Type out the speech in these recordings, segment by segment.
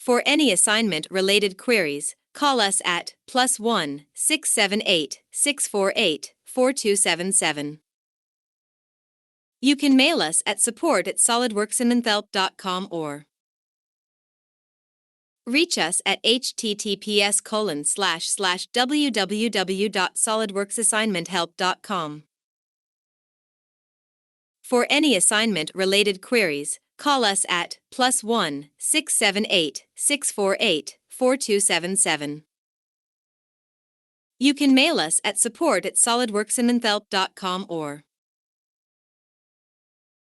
For any assignment-related queries, call us at +1 678 648 4277. You can mail us at support@solidworksinmenthelp.com or reach us at https://www.solidworksassignmenthelp.com. For any assignment-related queries, call us at +1 678 648 4277. You can mail us at support@solidworksinmenthelp.com or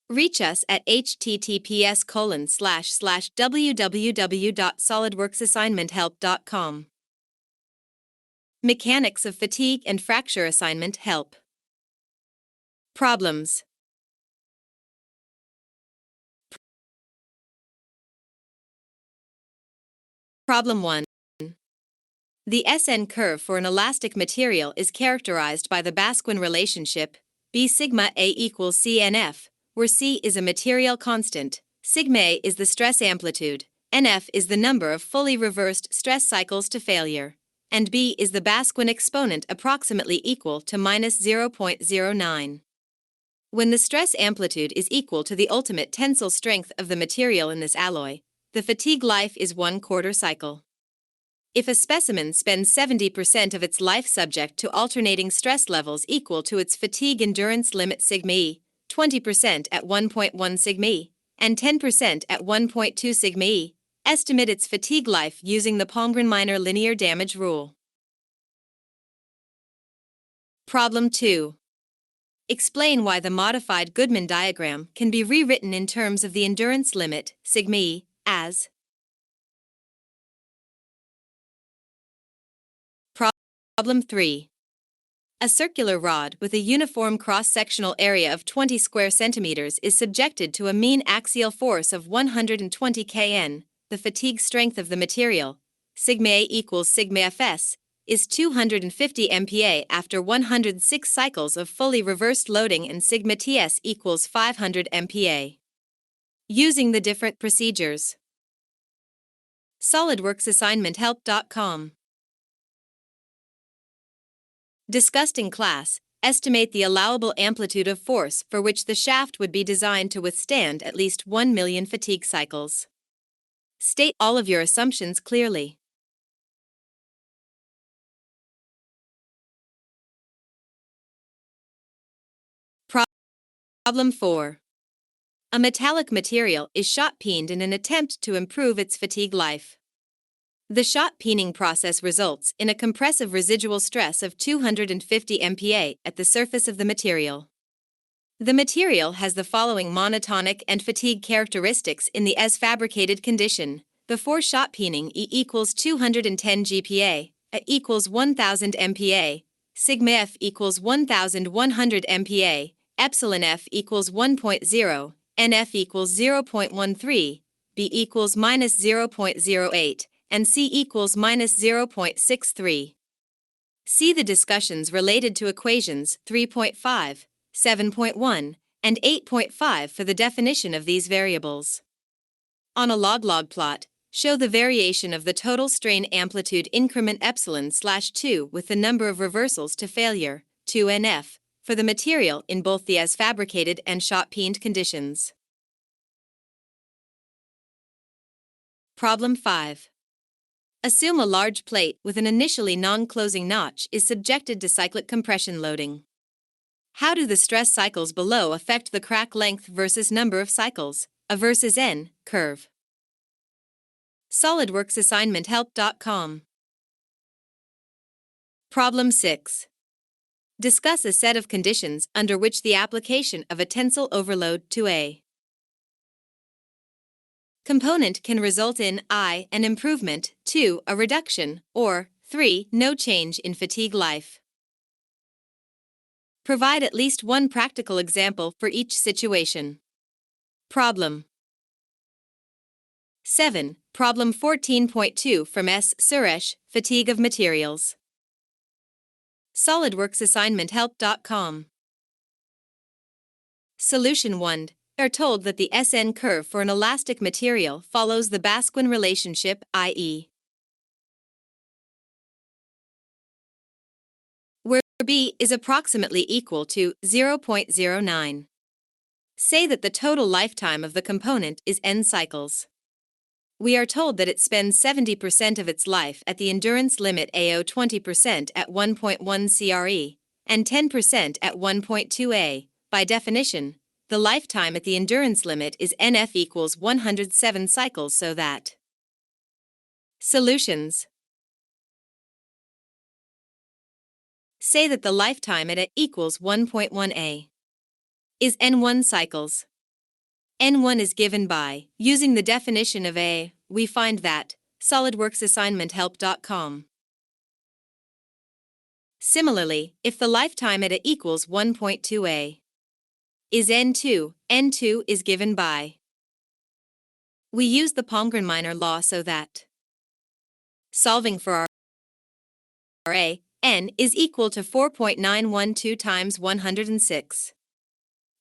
reach us at https://www.solidworksassignmenthelp.com. Mechanics of Fatigue and Fracture Assignment Help. Problems. Problem 1. The SN curve for an elastic material is characterized by the Basquin relationship, B sigma A equals CNF, where C is a material constant, sigma A is the stress amplitude, NF is the number of fully reversed stress cycles to failure, and B is the Basquin exponent approximately equal to -0.09. When the stress amplitude is equal to the ultimate tensile strength of the material in this alloy, the fatigue life is 1/4 cycle. If a specimen spends 70% of its life subject to alternating stress levels equal to its fatigue endurance limit sigma E, 20% at 1.1 sigma E, and 10% at 1.2 sigma E, estimate its fatigue life using the Palmgren-Minor linear damage rule. Problem 2. Explain why the modified Goodman diagram can be rewritten in terms of the endurance limit, sigma E, as Problem 3. A circular rod with a uniform cross-sectional area of 20 square centimeters is subjected to a mean axial force of 120 kN. The fatigue strength of the material, sigma A equals sigma Fs, is 250 MPa after 106 cycles of fully reversed loading, and sigma Ts equals 500 MPa. Using the different procedures. SolidWorksAssignmentHelp.com. Discussed in class, estimate the allowable amplitude of force for which the shaft would be designed to withstand at least 1 million fatigue cycles. State all of your assumptions clearly. Problem 4. A metallic material is shot peened in an attempt to improve its fatigue life. The shot peening process results in a compressive residual stress of 250 MPa at the surface of the material. The material has the following monotonic and fatigue characteristics in the as fabricated condition. Before shot peening, E equals 210 GPa, A equals 1000 MPa, sigma F equals 1100 MPa, epsilon F equals 1.0, NF equals 0.13, B equals -0.08, and C equals -0.63. See the discussions related to equations 3.5, 7.1, and 8.5 for the definition of these variables. On a log-log plot, show the variation of the total strain amplitude increment epsilon/2 with the number of reversals to failure, 2NF, for the material in both the as fabricated and shot peened conditions. Problem 5. Assume a large plate with an initially non-closing notch is subjected to cyclic compression loading. How do the stress cycles below affect the crack length versus number of cycles, A versus N, curve? SolidWorksAssignmentHelp.com. Problem 6. Discuss a set of conditions under which the application of a tensile overload to a component can result in I, an improvement, 2, a reduction, or 3, no change in fatigue life. Provide at least one practical example for each situation. Problem 7. Problem 14.2 from S. Suresh, Fatigue of Materials. SolidWorksAssignmentHelp.com. Solution 1. are told that the SN curve for an elastic material follows the Basquin relationship, i.e., where B is approximately equal to 0.09. Say that the total lifetime of the component is n cycles. We are told that it spends 70% of its life at the endurance limit AO, 20% at 1.1 CRE, and 10% at 1.2 A. By definition, the lifetime at the endurance limit is NF equals 107 cycles, so that solutions. Say that the lifetime at A equals 1.1 A is N1 cycles. N1 is given by, using the definition of A, we find that, solidworksassignmenthelp.com. Similarly, if the lifetime at A equals 1.2 A is N2, N2 is given by. We use the Palmgren-Minor law so that solving for our A, N is equal to 4.912 times 106.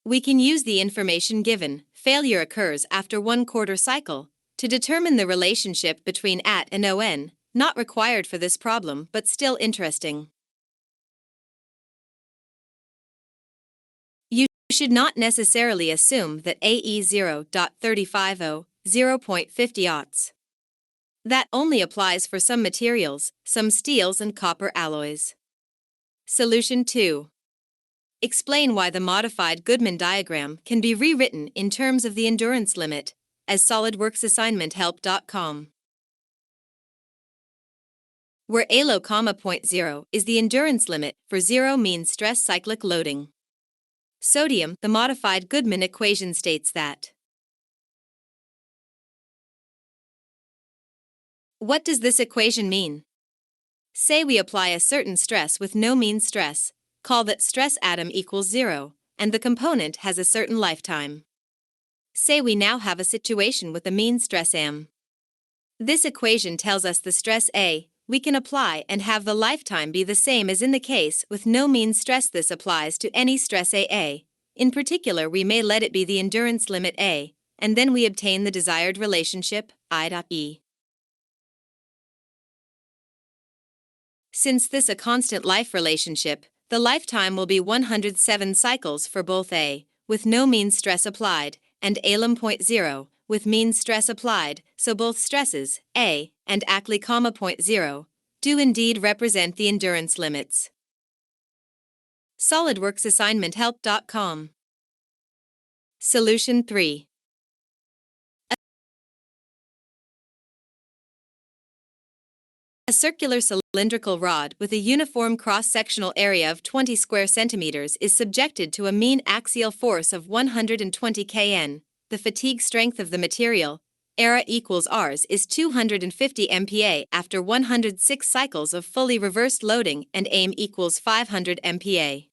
We can use the information given, failure occurs after 1/4 cycle, to determine the relationship between AT and ON, not required for this problem but still interesting. You should not necessarily assume that AE 0.350, 0.50 aughts. That only applies for some materials, some steels and copper alloys. Solution 2. Explain why the modified Goodman diagram can be rewritten in terms of the endurance limit, as solidworksassignmenthelp.com. Where ALO, 0.0 is the endurance limit for zero mean stress cyclic loading. Sodium, the modified Goodman equation states that. What does this equation mean? Say we apply a certain stress with no mean stress, call that stress atom equals 0, and the component has a certain lifetime. Say we now have a situation with a mean stress AM. This equation tells us the stress A we can apply and have the lifetime be the same as in the case with no mean stress. This applies to any stress AA. In particular, we may let it be the endurance limit A, and then we obtain the desired relationship, I.E. Since this a constant life relationship, the lifetime will be 107 cycles for both A, with no mean stress applied, and ALM 0, with mean stress applied, so both stresses, A and ACLI, 0, do indeed represent the endurance limits. SolidWorksAssignmentHelp.com. Solution 3. A circular cylindrical rod with a uniform cross-sectional area of 20 square centimeters is subjected to a mean axial force of 120 kN. The fatigue strength of the material, ERA equals Rs, is 250 MPa after 106 cycles of fully reversed loading, and AIM equals 500 MPa.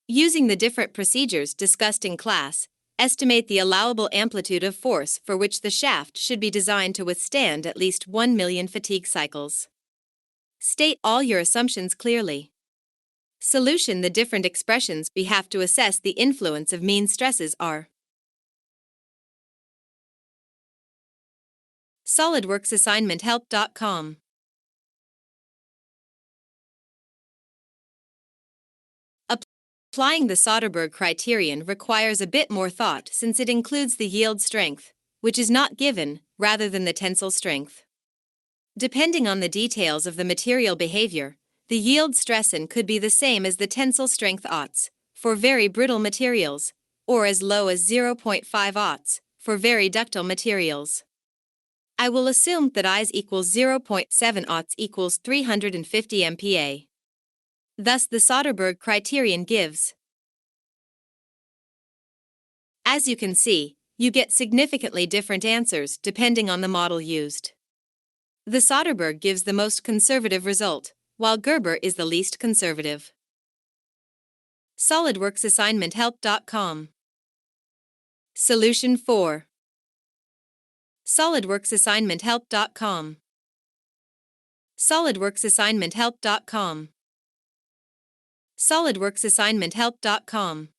Using the different procedures discussed in class, estimate the allowable amplitude of force for which the shaft should be designed to withstand at least 1 million fatigue cycles. State all your assumptions clearly. Solution. The different expressions we have to assess the influence of mean stresses are. SolidWorksAssignmentHelp.com. Applying the Soderberg criterion requires a bit more thought since it includes the yield strength, which is not given, rather than the tensile strength. Depending on the details of the material behavior, the yield stress-in could be the same as the tensile strength aughts for very brittle materials, or as low as 0.5 aughts for very ductile materials. I will assume that Is equals 0.7 aughts equals 350 MPa. Thus the Soderberg criterion gives. As you can see, you get significantly different answers depending on the model used. The Soderberg gives the most conservative result, while Gerber is the least conservative. SolidWorksAssignmentHelp.com. Solution 4. SolidWorksAssignmentHelp.com. SolidWorksAssignmentHelp.com. SolidWorksAssignmentHelp.com.